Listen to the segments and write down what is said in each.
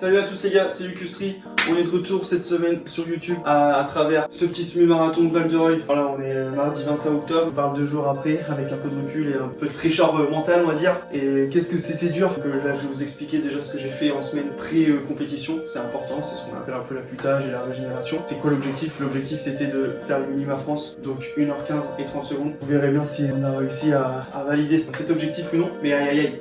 Salut à tous les gars, c'est Lucustri. On est de retour cette semaine sur YouTube à travers ce petit semi-marathon de Val de Reuil. Voilà, on est mardi 21 octobre, on parle 2 jours après avec un peu de recul et un peu de fraîcheur mentale on va dire. Et qu'est-ce que c'était dur. Donc là je vais vous expliquer déjà ce que j'ai fait en semaine pré-compétition. C'est important, c'est ce qu'on appelle un peu l'affûtage et la régénération. C'est quoi l'objectif? L'objectif c'était de faire le minima France, donc 1h15 et 30 secondes. Vous verrez bien si on a réussi à valider cet objectif ou non. Mais aïe aïe aïe,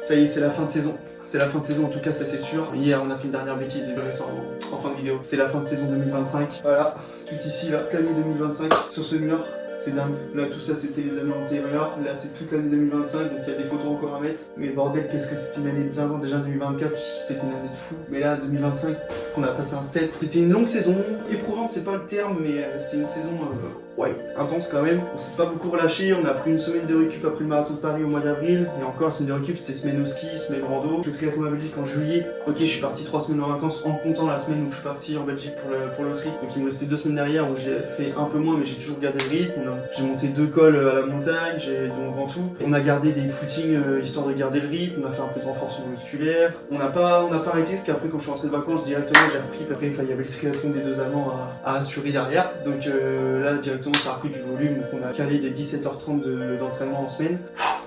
ça y est, c'est la fin de saison. C'est la fin de saison, en tout cas ça c'est sûr. Hier on a fait une dernière bêtise, je verrai ça en fin de vidéo. C'est la fin de saison 2025. Voilà, tout ici là, toute l'année 2025 sur ce mur. C'est dingue. Là tout ça c'était les années antérieures. Là c'est toute l'année 2025, donc il y a des photos encore à mettre. Mais bordel, qu'est-ce que c'était une année de zinzin. Déjà 2024, c'était une année de fou. Mais là 2025, on a passé un step. C'était une longue saison, éprouvante c'est pas le terme, mais c'était une saison ouais, intense quand même. On s'est pas beaucoup relâché, on a pris une semaine de récup après le marathon de Paris au mois d'avril. Et encore, semaine de récup, c'était semaine au ski, semaine rando. Je suis triathlon en Belgique en juillet. Ok, je suis parti 3 semaines en vacances en comptant la semaine où je suis parti en Belgique pour le tri. Donc il me restait 2 semaines derrière où j'ai fait un peu moins, mais j'ai toujours gardé le rythme. J'ai monté 2 cols à la montagne, dont Ventoux. On a gardé des footings histoire de garder le rythme. On a fait un peu de renforcement musculaire. On n'a pas arrêté, parce qu'après quand je suis rentré de vacances, directement j'ai repris. Après il y avait le triathlon des 2 Allemands à assurer derrière. Donc là directement ça a repris du volume. Donc on a calé des 17h30 d'entraînement en semaine.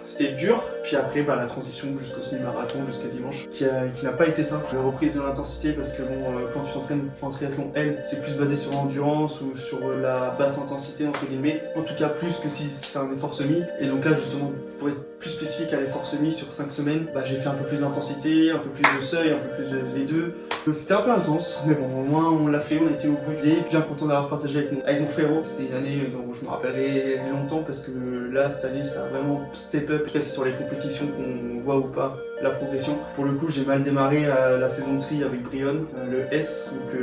C'était dur, puis après la transition jusqu'au semi-marathon, jusqu'à dimanche, qui n'a pas été simple. La reprise de l'intensité, parce que bon, quand tu t'entraînes pour un triathlon, c'est plus basé sur l'endurance ou sur la basse intensité, entre guillemets. En tout cas, plus que si c'est un effort semi. Et donc là, justement, pour être plus spécifique à l'effort semi sur 5 semaines, j'ai fait un peu plus d'intensité, un peu plus de seuil, un peu plus de SV2. Donc c'était un peu intense, mais bon, au moins on l'a fait, on a été au bout de l'idée. Bien content d'avoir partagé avec mon frérot. C'est une année dont je me rappellerai longtemps, parce que là, cette année, ça a vraiment step up. C'est sur les compétitions qu'on voit ou pas la progression. Pour le coup, j'ai mal démarré la saison de tri avec Brion, le S, donc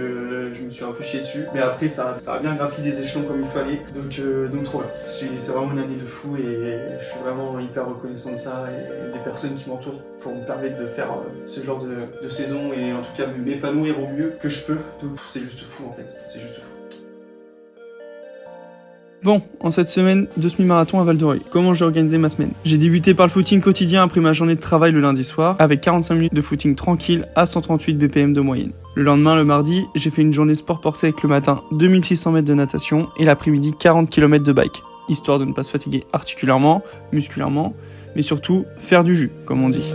je me suis un peu chié dessus. Mais après, ça a bien graffi des échelons comme il fallait. Donc trop bien. C'est vraiment une année de fou et je suis vraiment hyper reconnaissant de ça et des personnes qui m'entourent pour me permettre de faire ce genre de saison et en tout cas m'épanouir au mieux que je peux. Donc c'est juste fou en fait, c'est juste fou. Bon, en cette semaine de semi-marathon à Val de Reuil, comment j'ai organisé ma semaine? J'ai débuté par le footing quotidien après ma journée de travail le lundi soir, avec 45 minutes de footing tranquille à 138 BPM de moyenne. Le lendemain, le mardi, j'ai fait une journée sport porté avec le matin 2600 mètres de natation et l'après-midi 40 km de bike, histoire de ne pas se fatiguer articulairement, musculairement, mais surtout faire du jus, comme on dit.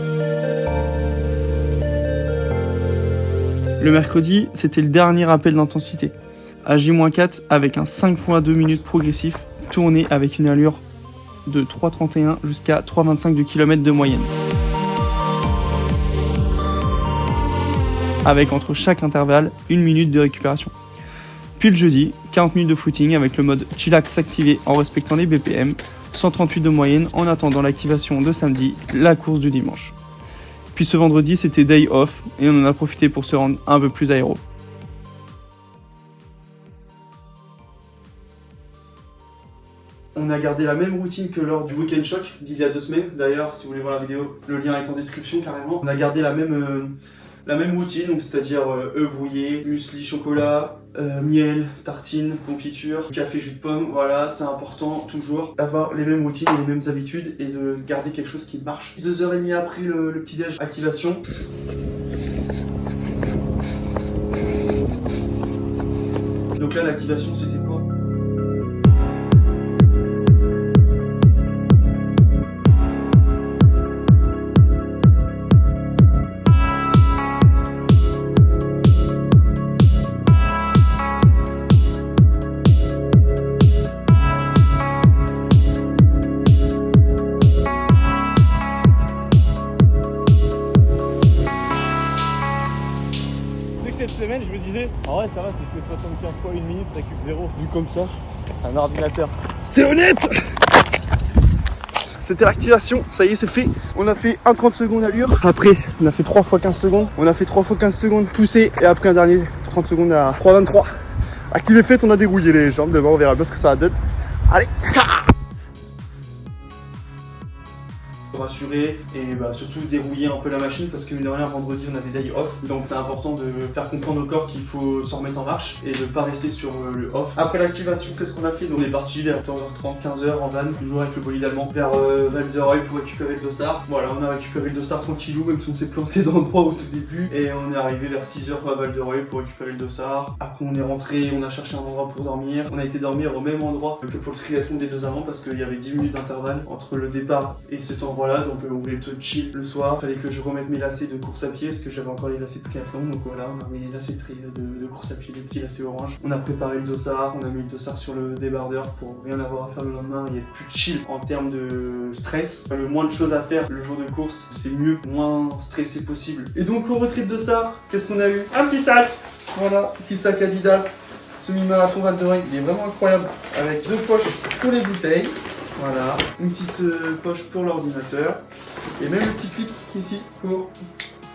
Le mercredi, c'était le dernier rappel d'intensité. À J-4 avec un 5 x 2 minutes progressif, tourné avec une allure de 3,31 jusqu'à 3,25 de km de moyenne. Avec entre chaque intervalle 1 minute de récupération. Puis le jeudi, 40 minutes de footing avec le mode chillax activé en respectant les BPM, 138 de moyenne en attendant l'activation de samedi, la course du dimanche. Puis ce vendredi, c'était day off et on en a profité pour se rendre un peu plus aéro. On a gardé la même routine que lors du Weekend Shock d'il y a 2 semaines. D'ailleurs, si vous voulez voir la vidéo, le lien est en description carrément. On a gardé la même routine, donc c'est-à-dire œufs brouillés, muesli, chocolat, miel, tartine, confiture, café, jus de pomme. Voilà, c'est important toujours d'avoir les mêmes routines et les mêmes habitudes et de garder quelque chose qui marche. 2h30 après le petit-déj, activation. Donc là, l'activation, c'était quoi? Cette semaine, je me disais, en vrai, ça va, c'est que 75 fois 1 minute, récup 0. Vu comme ça, un ordinateur. C'est honnête! C'était l'activation, ça y est, c'est fait. On a fait 1,30 secondes allure. Après, on a fait 3 x 15 secondes. On a fait 3 x 15 secondes poussé. Et après, un dernier 30 secondes à 3,23. Active et fait, on a débrouillé les jambes. Devant, on verra bien ce que ça donne. Allez! rassurer et bah, surtout dérouiller un peu la machine parce que mine de rien vendredi on a des days off, donc c'est important de faire comprendre au corps qu'il faut s'en remettre en marche et de pas rester sur le off. Après l'activation, qu'est-ce qu'on a fait? Donc on est parti vers 14h30, 15h en van, toujours avec le bolide allemand, vers Val de Reuil pour récupérer le dossard. Voilà, on a récupéré le dossard tranquillou, même si on s'est planté dans le droit au tout début, et on est arrivé vers 6h à Val de Reuil pour récupérer le dossard. Après on est rentré, on a cherché un endroit pour dormir, on a été dormir au même endroit que pour le triathlon des 2 avant parce qu'il y avait 10 minutes d'intervalle entre le départ et cet endroit là, donc on voulait le chill le soir. Fallait que je remette mes lacets de course à pied parce que j'avais encore les lacets de triathlon, donc voilà, on a mis les lacets de course à pied, les petits lacets orange. On a préparé le dossard, on a mis le dossard sur le débardeur pour rien avoir à faire le lendemain et être plus chill en termes de stress. Le moins de choses à faire le jour de course, c'est mieux, moins stressé possible. Et donc au retrait de dossard, qu'est-ce qu'on a eu? Un petit sac. Voilà, petit sac Adidas, semi-marathon Val de Reuil, il est vraiment incroyable, avec 2 poches pour les bouteilles, voilà, une petite poche pour l'ordinateur, et même une petite clips ici pour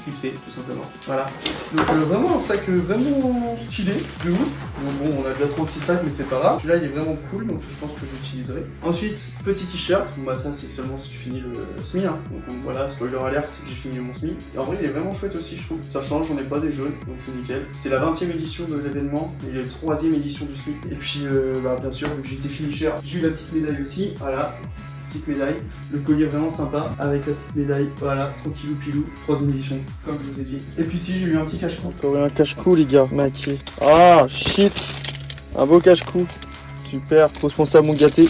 clipser tout simplement, voilà. Donc vraiment un sac vraiment stylé, de ouf. Bon, on a déjà 36 sacs mais c'est pas grave, celui-là il est vraiment cool donc je pense que je l'utiliserai. Ensuite, petit t-shirt, bon bah ça c'est seulement si tu finis le SMI, hein. Donc voilà, spoiler alert, j'ai fini mon SMI. Et en vrai il est vraiment chouette aussi je trouve, ça change, j'en ai pas des jaunes donc c'est nickel. C'était la 20e édition de l'événement et la 3e édition du SMI. Et puis bah bien sûr vu que j'étais finisher, j'ai eu la petite médaille aussi, voilà. Petite médaille, le collier vraiment sympa avec la petite médaille, voilà, tranquillou pilou, 3e édition, comme je vous ai dit. Et puis si, j'ai eu un petit cache-cou. T'aurais un cache-cou les gars, maqué. Ah shit, un beau cache-cou, super, faut se penser à mon gâté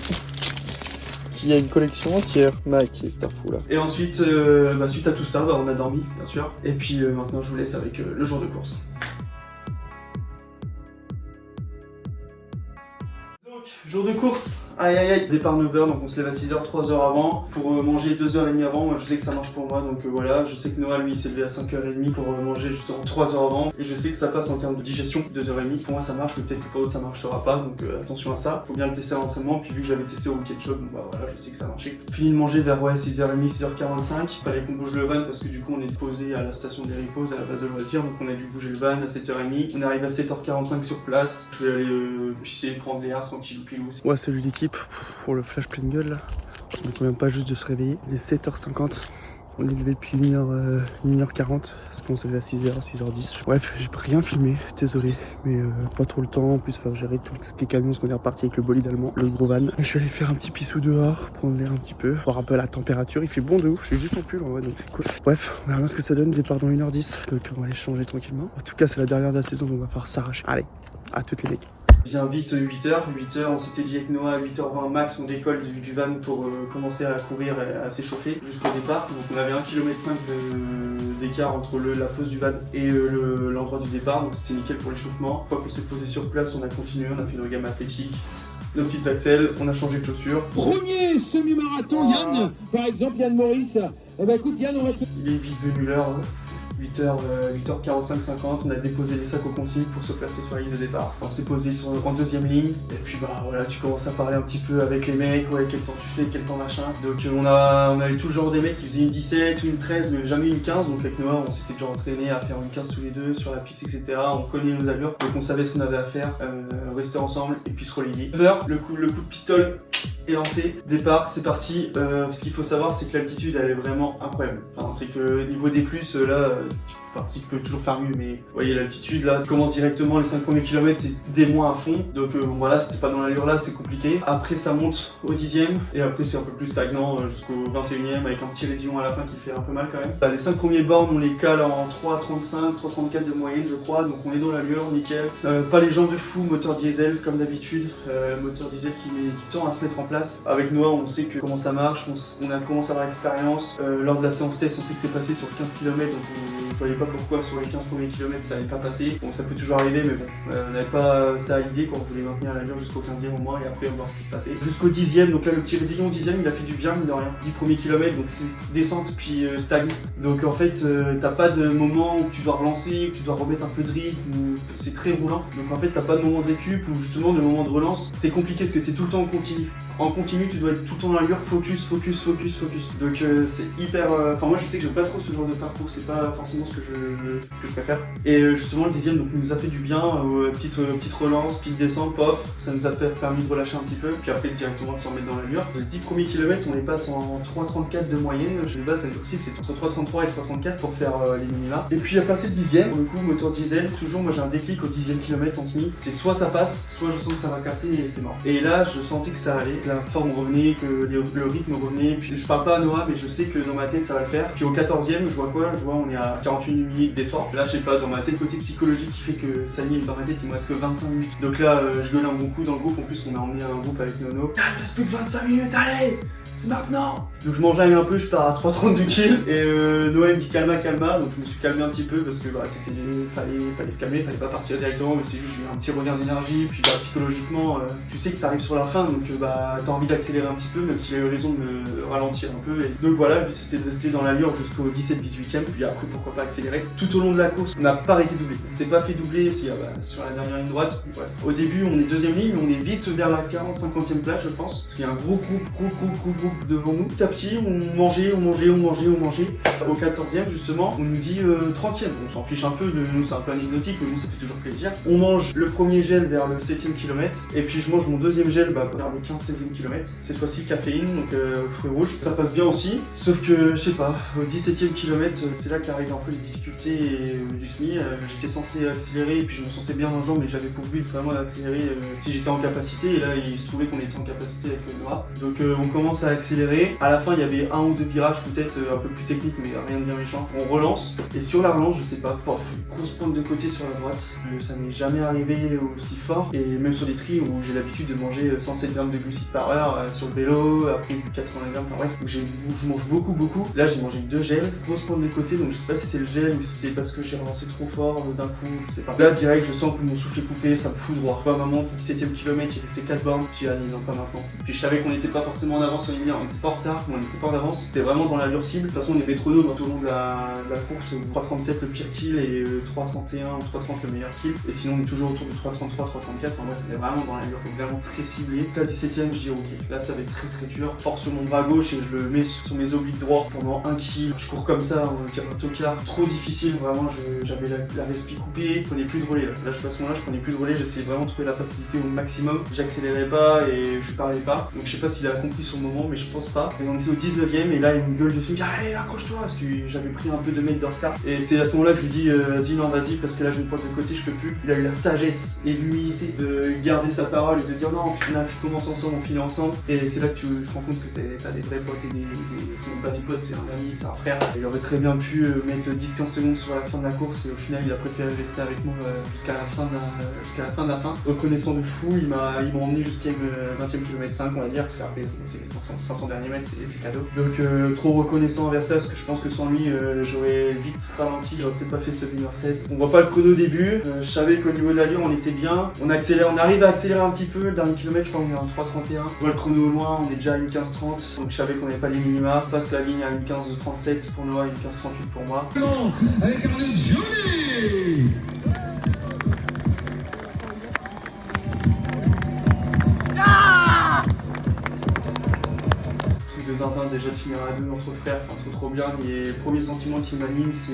qui a une collection entière, maqué, c'est un fou là. Et ensuite, suite à tout ça, on a dormi bien sûr. Et puis maintenant je vous laisse avec le jour de course. Jour de course, aïe aïe aïe, départ 9h, donc on se lève à 6h, 3h avant, pour manger 2h30 avant, moi je sais que ça marche pour moi, donc voilà, je sais que Noah lui s'est levé à 5h30 pour manger justement 3h avant, et je sais que ça passe en termes de digestion, 2h30, pour moi ça marche, mais peut-être que pour d'autres ça marchera pas, donc attention à ça, faut bien le tester à l'entraînement, puis vu que j'avais testé au week-end shop, donc bah voilà, je sais que ça marchait. Fini de manger vers 6h30, 6h45, fallait qu'on bouge le van parce que du coup on est posé à la station des repos, à la base de loisirs, donc on a dû bouger le van à 7h30, on arrive à 7h45 sur place, je vais aller pisser, prendre les hards tranquille pilou. Ouais, salut l'équipe pour le flash pleine gueule là. On ne vient pas juste de se réveiller. Il est 7h50. On est levé depuis 1h40 parce qu'on s'est levé à 6h, 6h10. Bref, j'ai rien filmé, désolé, mais pas trop le temps. En plus, il faut gérer tous les camions parce qu'on est reparti avec le bolide allemand, le gros van. Je suis allé faire un petit pissou dehors, prendre l'air un petit peu, voir un peu la température. Il fait bon de ouf, je suis juste en pull en vrai, donc c'est cool. Bref, on verra bien ce que ça donne. Départ dans 1h10, donc on va aller changer tranquillement. En tout cas, c'est la dernière de la saison, donc on va falloir s'arracher. Allez, à toutes les mecs. Il vient vite 8h, on s'était dit avec Noah à 8h20 max on décolle du van pour commencer à courir et à s'échauffer jusqu'au départ. Donc on avait 1,5 km d'écart entre la pause du van et l'endroit du départ, donc c'était nickel pour l'échauffement. Une fois qu'on s'est posé sur place, on a continué, on a fait nos gammes athlétiques, nos petites axelles, on a changé de chaussures. Premier semi-marathon, Yann, par exemple, Yann Maurice. Eh ben écoute Yann, on va te... Il est vite venu l'heure. 8h45, 50, on a déposé les sacs aux consignes pour se placer sur la ligne de départ. On s'est posé en 2e ligne, et puis bah voilà, tu commences à parler un petit peu avec les mecs, ouais, quel temps tu fais, quel temps machin. Donc on a eu tout le genre des mecs qui faisaient une 17, une 13, mais jamais une 15, donc avec Noah on s'était déjà entraîné à faire une 15 tous les deux sur la piste, etc. On connaît nos allures, donc on savait ce qu'on avait à faire, rester ensemble et puis se relayer. Le coup de pistolet est lancé, départ, c'est parti. Ce qu'il faut savoir, c'est que l'altitude elle est vraiment incroyable. Enfin, c'est que niveau des plus, là, si tu peux toujours faire mieux, mais vous voyez l'altitude là, tu commences directement les 5 premiers kilomètres, c'est des mois à fond. Donc voilà, c'était pas dans l'allure là, c'est compliqué. Après ça monte au 10e et après c'est un peu plus stagnant jusqu'au 21e avec un petit raidillon à la fin qui fait un peu mal quand même. Les 5 premiers bornes, on les cale en 3,35, 3,34 de moyenne je crois, donc on est dans l'allure, nickel. Pas les jambes de fou, moteur diesel comme d'habitude, moteur diesel qui met du temps à se mettre en place. Avec Noah, on sait comment ça marche, on a commencé à avoir l'expérience. Lors de la séance test, on sait que c'est passé sur 15 km, donc je voyais pas pourquoi sur les 15 premiers kilomètres ça n'allait pas passer. Bon, ça peut toujours arriver, mais bon, on n'avait pas ça à l'idée quand on voulait maintenir l'allure jusqu'au 15e au moins et après on va voir ce qui se passait. Jusqu'au 10e, donc là le petit raidillon 10e il a fait du bien, mine de rien. 10 premiers kilomètres, donc c'est descente puis stagne. Donc en fait, t'as pas de moment où tu dois relancer, où tu dois remettre un peu de rythme, c'est très roulant. Donc en fait, t'as pas de moment de récup ou justement de moment de relance. C'est compliqué parce que c'est tout le temps en continu. En continu, tu dois être tout le temps dans l'allure, focus. Donc c'est hyper. Enfin, moi je sais que j'aime pas trop ce genre de parcours, c'est pas forcément ce que je préfère. Et justement le 10e donc nous a fait du bien, petite relance, petite descente, pof, ça nous a permis de relâcher un petit peu, puis après directement de s'en remettre dans l'allure. Les 10 premiers kilomètres on les passe en 3,34 de moyenne, je sais pas, c'est possible, c'est entre 3,33 et 3,34 pour faire les minima. Et puis à passer le 10e, pour le coup moteur diesel, toujours moi j'ai un déclic au 10e kilomètre en semi, c'est soit ça passe, soit je sens que ça va casser et c'est mort. Et là je sentais que ça allait, que la forme revenait, que le rythme revenait, puis je parle pas à Noah mais je sais que dans ma tête ça va le faire. Puis au 14e je vois quoi? Je vois on est à 48 minutes d'effort. Là je sais pas, dans ma tête côté psychologique qui fait que ça y est, dans ma tête il me reste que 25 minutes. Donc là je gueule un bon coup dans le groupe, en plus on a emmené un groupe avec Nono. Ah, il reste plus que 25 minutes, allez! C'est maintenant! Donc je m'enjaille un peu, je pars à 3,30 du kill et Noël me dit calma, donc je me suis calmé un petit peu parce que bah, fallait se calmer, fallait pas partir directement, mais c'est juste j'ai eu un petit regain d'énergie, puis bah, psychologiquement tu sais que ça arrive sur la fin donc bah t'as envie d'accélérer un petit peu même s'il a eu raison de me ralentir un peu. Et donc voilà, le but c'était de rester dans l'allure jusqu'au 17-18e, puis après pourquoi pas accélérer. Tout au long de la course, on n'a pas arrêté de doubler. On s'est pas fait doubler sur la dernière ligne droite. Ouais. Au début on est deuxième ligne, mais on est vite vers la 40-50e place je pense, parce qu'il y a un gros groupe devant nous. Petit à petit, on mangeait. Au 14e, justement, on nous dit 30e. On s'en fiche un peu, de nous c'est un peu anecdotique, mais bon, ça fait toujours plaisir. On mange le premier gel vers le 7e kilomètre, et puis je mange mon deuxième gel vers le 15-16e kilomètre. Cette fois-ci, caféine, donc fruits rouges. Ça passe bien aussi, sauf que, je sais pas, au 17e kilomètre, c'est là qu'arrivent un peu les difficultés du SMI. J'étais censé accélérer, et puis je me sentais bien en jambes, mais j'avais pour but vraiment d'accélérer si j'étais en capacité, et là, il se trouvait qu'on était en capacité avec Noah. Donc on commence à accélérer. À la fin, il y avait un ou deux virages peut-être un peu plus techniques, mais rien de bien méchant. On relance, et sur la relance, je sais pas, pof, grosse pointe de côté sur la droite. Ça m'est jamais arrivé aussi fort, et même sur des tris où j'ai l'habitude de manger 107 grammes de glucides par heure sur le vélo, après 80 grammes, enfin bref, où je mange beaucoup. Là, j'ai mangé 2 gels, grosse pointe de côté, donc je sais pas si c'est le gel ou si c'est parce que j'ai relancé trop fort d'un coup, je sais pas. Là, direct, je sens que mon souffle est coupé, ça me fout droit. À un moment, 17e kilomètre, il restait 4 bornes, j'ai dit non, pas maintenant. Puis je savais qu'on n'était pas forcément en avance sur les lignes, on n'était pas en retard, mais on n'était pas en avance, c'était vraiment dans l'allure cible. De toute façon, on est métronomes tout au long de la course, 3,37 le pire kill et 3,31 ou 3,30 le meilleur kill. Et sinon, on est toujours autour de 3,33, 3,34. Enfin bref, on est vraiment dans l'allure, vraiment très ciblé. À 17ème, je dis ok, là ça va être très dur. Force sur mon bras gauche et je le mets sur mes obliques droits pendant 1 kill. Je cours comme ça, on dirait un tocard. Trop difficile, vraiment, j'avais la respi coupée, je prenais plus de relais là. Là, à ce moment-là, je prenais plus de relais, j'essayais vraiment de trouver la facilité au maximum. J'accélérais pas et je parlais pas. Donc je sais pas s'il a compris sur le moment, mais je pense pas. Et on était au 19ème et là il me gueule dessus, il me dit allez accroche-toi parce que j'avais pris un peu de mètres de retard. Et c'est à ce moment-là que je lui dis vas-y parce que là j'ai une pointe de côté, je peux plus. Il a eu la sagesse et l'humilité de garder sa parole et de dire non, on commence ensemble, on finit ensemble. Et c'est là que tu te rends compte que t'as des vrais potes et c'est même pas des potes, c'est un ami, c'est un frère. Il aurait très bien pu mettre 10-15 secondes sur la fin de la course et au final il a préféré rester avec moi jusqu'à la fin de la fin. Reconnaissant de fou, il m'a emmené jusqu'à 20e km 5 on va dire, parce qu'après c'est 500 derniers mètres, c'est cadeau. Donc trop reconnaissant envers ça, parce que je pense que sans lui j'aurais vite ralenti, j'aurais peut-être pas fait ce 1h16. On voit pas le chrono au début, je savais qu'au niveau de l'allure on était bien, on arrive à accélérer un petit peu, le dernier kilomètre je crois qu'on est en 3,31. Je vois le chrono au loin, on est déjà à 1,15,30, donc je savais qu'on n'avait pas les minima. On passe la ligne à 1,15,37 pour Noah, 1,15,38 pour moi. Avec Arnaud Johnny. De zinzin déjà de finir à 2 entre frères, enfin trop bien. Et le premier sentiment qui m'anime c'est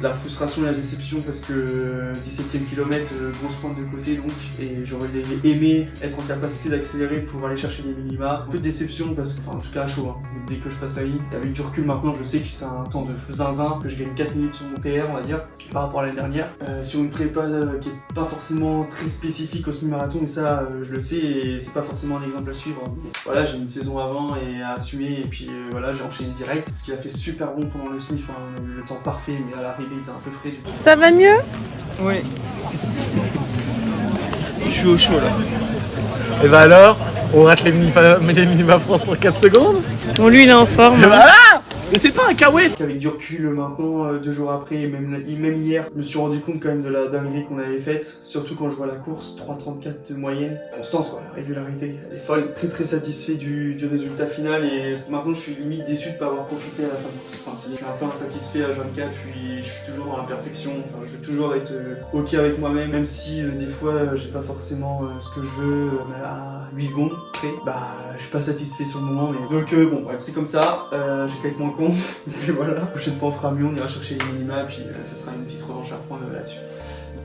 la frustration et la déception parce que 17ème kilomètre, grosse pointe de côté donc, et j'aurais aimé être en capacité d'accélérer pour aller chercher des minima. Un peu de déception parce que, enfin en tout cas à chaud, hein. Dès que je passe la ligne, et avec du recul maintenant je sais que c'est un temps de zinzin, que je gagne 4 minutes sur mon PR on va dire, par rapport à l'année dernière. Sur une prépa qui est pas forcément très spécifique au semi-marathon, et ça je le sais et c'est pas forcément un exemple à suivre. Mais voilà, j'ai une saison avant et à assumer. Et puis voilà, j'ai enchaîné direct parce qu'il a fait super bon pendant le SMIF, hein, on a eu le temps parfait, mais à l'arrivée il était un peu frais du coup. Ça va mieux? Oui. Je suis au chaud là. Et bah alors, on rate les minima France pour 4 secondes. Bon, lui il est en forme. Et voilà. Mais c'est pas un kawaii. Avec du recul maintenant, 2 jours après, et même hier, je me suis rendu compte quand même de la dinguerie qu'on avait faite, surtout quand je vois la course, 3,34 de moyenne. Constance quoi, la régularité, elle est folle. Très satisfait du résultat final et maintenant je suis limite déçu de pas avoir profité à la fin de course. Enfin, je suis un peu insatisfait à 24, je suis toujours dans la perfection, enfin, je veux toujours être ok avec moi-même, même si des fois j'ai pas forcément ce que je veux à 8 secondes près, bah je suis pas satisfait sur le moment. Mais... Donc bon, bref, c'est comme ça, j'ai qu'à être moins con. Et puis voilà, la prochaine fois on fera mieux, on ira chercher les minima, puis ça sera une petite revanche à prendre là-dessus.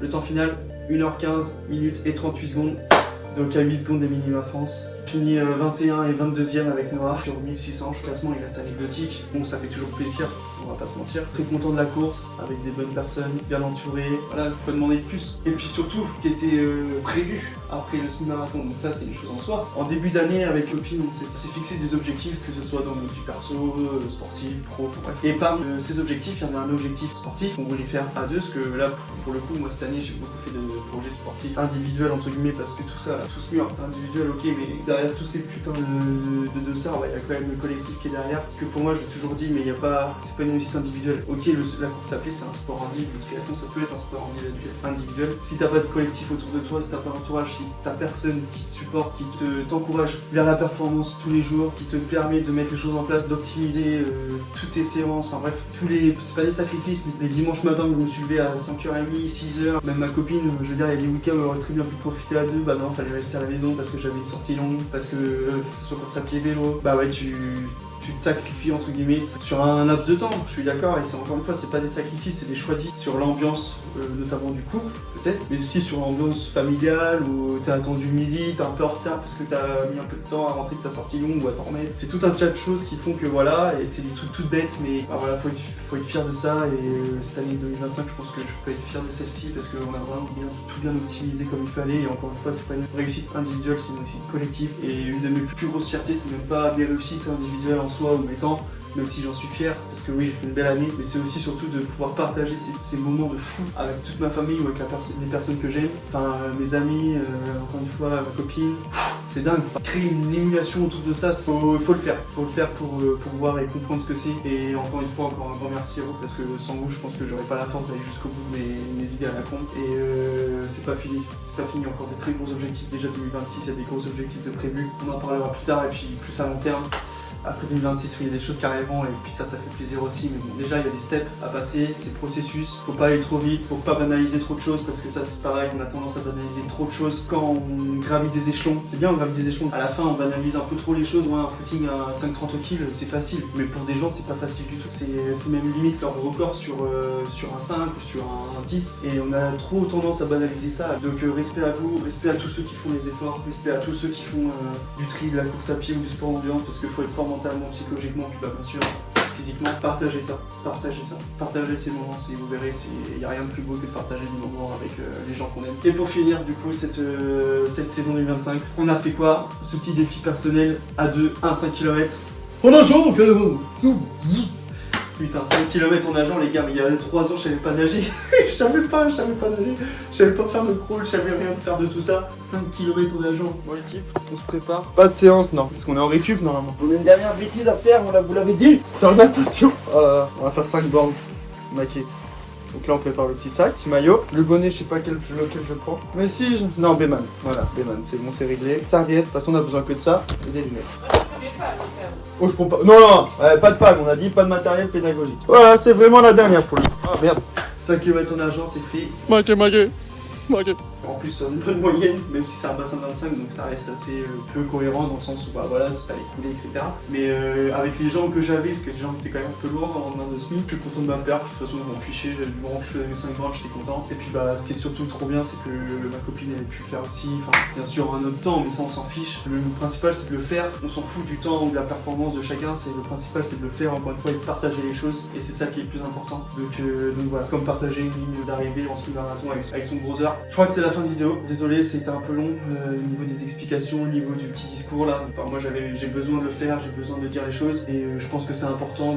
Le temps final, 1h15 minutes et 38 secondes. Donc à 8 secondes des minima France. Fini 21 et 22e avec Noah sur 1600. Le classement il reste anecdotique. Bon, ça fait toujours plaisir, on va pas se mentir. Très content de la course, avec des bonnes personnes, bien entouré. Voilà, je peux demander de plus. Et puis surtout, qui était prévu après le semi-marathon. Donc ça, c'est une chose en soi. En début d'année, avec Copine, on s'est fixé des objectifs, que ce soit dans notre vie perso, sportif, pro, bref. Et parmi ces objectifs, il y en a un objectif sportif qu'on voulait faire à deux. Parce que là, pour le coup, moi cette année, j'ai beaucoup fait de projets sportifs individuels, entre guillemets, parce que tout ça, tout ce mur, c'est individuel, ok, mais derrière tous ces putains de dossards, il y a quand même le collectif qui est derrière. Parce que pour moi, j'ai toujours dit, mais il y a pas, c'est pas une réussite individuelle. Ok, la course à pied, c'est un sport individuel. Le triathlon, ça peut être un sport individuel. Si t'as pas de collectif autour de toi, si t'as pas d'entourage, si t'as personne qui te supporte, qui t'encourage vers la performance tous les jours, qui te permet de mettre les choses en place, d'optimiser toutes tes séances, enfin bref, c'est pas des sacrifices. Les dimanches matins, je me suis levé à 5h30, 6h, même ma copine, je veux dire, il y a des week-ends où on aurait très bien pu profiter à deux, bah non, fallait rester à la maison parce que j'avais une sortie longue, parce que faut que ce soit course à pied vélo, bah ouais, tu te sacrifies entre guillemets sur un laps de temps, je suis d'accord, et c'est encore une fois, c'est pas des sacrifices, c'est des choix de vie sur l'ambiance, notamment du couple peut-être, mais aussi sur l'ambiance familiale où t'as attendu midi, t'es un peu en retard parce que t'as mis un peu de temps à rentrer de ta sortie longue ou à t'en remettre. C'est tout un tas de choses qui font que voilà, et c'est des trucs toutes bêtes, mais bah, voilà, faut être fier de ça, et cette année 2025, je pense que je peux être fier de celle-ci parce qu'on a vraiment tout bien optimisé comme il fallait, et encore une fois, c'est pas une réussite individuelle, c'est une réussite collective, et une de mes plus grosses fiertés, c'est même pas mes réussites individuelles en soi ou mes temps, même si j'en suis fier, parce que oui, j'ai fait une belle année, mais c'est aussi surtout de pouvoir partager ces moments de fou avec toute ma famille ou avec les personnes que j'aime, enfin mes amis, encore une fois ma copine. C'est dingue, enfin, créer une émulation autour de ça, faut le faire pour voir et comprendre ce que c'est. Et encore une fois, encore un grand merci à vous, parce que sans vous, je pense que j'aurais pas la force d'aller jusqu'au bout de mes idées à la con. Et c'est pas fini, encore des très gros objectifs. Déjà 2026, il y a des gros objectifs de prévus, on en parlera plus tard, et puis plus à long terme. Après 2026, il y a des choses qui arriveront, et puis ça fait plaisir aussi. Mais bon, déjà, il y a des steps à passer, c'est processus. Faut pas aller trop vite, faut pas banaliser trop de choses, parce que ça, c'est pareil, on a tendance à banaliser trop de choses quand on gravit des échelons. C'est bien, on gravit des échelons. À la fin, on banalise un peu trop les choses. Ouais, un footing à 5,30 kg, c'est facile. Mais pour des gens, c'est pas facile du tout. C'est même limite leur record sur un 5 ou sur un 10. Et on a trop tendance à banaliser ça. Donc, respect à vous, respect à tous ceux qui font les efforts, respect à tous ceux qui font du tri, de la course à pied ou du sport endurance, parce qu'il faut être fort mentalement, psychologiquement, puis bah bien sûr physiquement. Partagez ces moments, vous verrez, il n'y a rien de plus beau que de partager des moments avec les gens qu'on aime. Et pour finir du coup cette saison 2025, on a fait quoi? Ce petit défi personnel à deux, un 5 km. En nageant donc putain, 5 km en nageant les gars, mais il y a 3 ans je savais pas nager. je savais pas nager, je savais pas faire de crawl, je savais rien faire de tout ça. 5 km en nageant. Bon l'équipe, on se prépare. Pas de séance non, parce qu'on est en récup normalement. On a une dernière bêtise à faire, vous l'avez dit. C'est en natation. Oh là là, on va faire 5 bornes. Maquet. Donc là on prépare le petit sac, petit maillot. Le bonnet je sais pas lequel je prends. Mais si je... Non Béman, voilà, Béman, c'est bon, c'est réglé. Serviette, de toute façon on a besoin que de ça et des lunettes. Oh je prends pas... Non, pas de palme, on a dit pas de matériel pédagogique. Voilà, c'est vraiment la dernière pour le coup. Ah merde. 5 km en argent c'est fait. Maquet. En plus c'est une bonne moyenne, même si c'est un bassin de 25, donc ça reste assez peu cohérent dans le sens où bah voilà, c'est pas les coulées, etc. Mais avec les jambes que j'avais, parce que les jambes étaient quand même un peu lourdes en lendemain de semi, je suis content de ma perf, de toute façon je m'en fichais, du moment que je faisais mes 5 bornes, j'étais content. Et puis bah ce qui est surtout trop bien, c'est que ma copine elle a pu faire aussi, enfin bien sûr un autre temps, mais ça on s'en fiche. Le principal c'est de le faire, on s'en fout du temps ou de la performance de chacun, le principal c'est de le faire encore une fois et de partager les choses, et c'est ça qui est le plus important. Donc voilà, comme partager une ligne d'arrivée en semi-marathon avec son gros heure. Je crois que c'est la fin de vidéo, désolé c'était un peu long au niveau des explications, au niveau du petit discours là. Enfin moi j'ai besoin de le faire, j'ai besoin de dire les choses, et je pense que c'est important.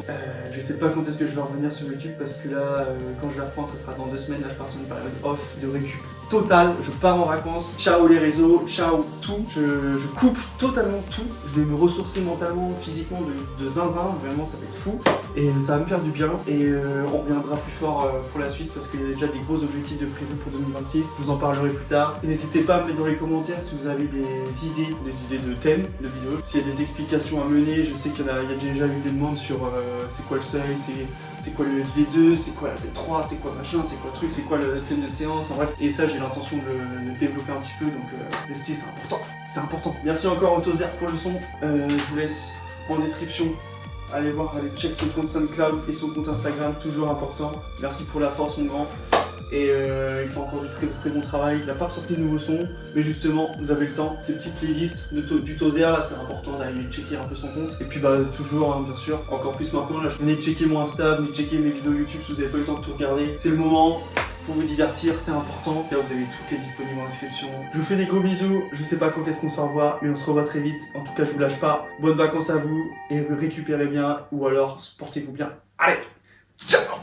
Je sais pas quand est-ce que je vais revenir sur YouTube, parce que là quand je vais reprendre ça sera dans 2 semaines, là je pars sur une période off de récup totale, je pars en vacances, ciao les réseaux, ciao tout, je coupe totalement tout, je vais me ressourcer mentalement, physiquement de zinzin, vraiment ça va être fou, et ça va me faire du bien, et on reviendra plus fort pour la suite, parce qu'il y a déjà des gros objectifs de prévus pour 2026, je vous en parlerai plus tard. N'hésitez pas à me mettre dans les commentaires si vous avez des idées de thèmes de vidéos, s'il y a des explications à mener. Je sais qu'il y a déjà eu des demandes sur c'est quoi le seuil, c'est quoi le SV2, c'est quoi la Z3, c'est quoi machin, c'est quoi le truc, c'est quoi le thème de séance, en bref. Et ça j'ai l'intention de le développer un petit peu, donc restez, c'est important. Merci encore Autozer pour le son, je vous laisse en description allez voir, allez check son compte SoundCloud et son compte Instagram, toujours important. Merci pour la force mon grand. Et il fait encore du très bon travail. Il n'a pas sorti de nouveaux sons, mais justement, vous avez le temps. Des petites playlists du Tozer, là, c'est important d'aller checker un peu son compte. Et puis, bah, toujours, hein, bien sûr, encore plus maintenant, là, venez checker mon Insta, venez checker mes vidéos YouTube si vous n'avez pas eu le temps de tout regarder. C'est le moment pour vous divertir, c'est important. Là, vous avez tout qui est disponible en description. Je vous fais des gros bisous. Je sais pas quand est-ce qu'on se revoit, mais on se revoit très vite. En tout cas, je vous lâche pas. Bonnes vacances à vous et récupérez bien, ou alors portez-vous bien. Allez, ciao!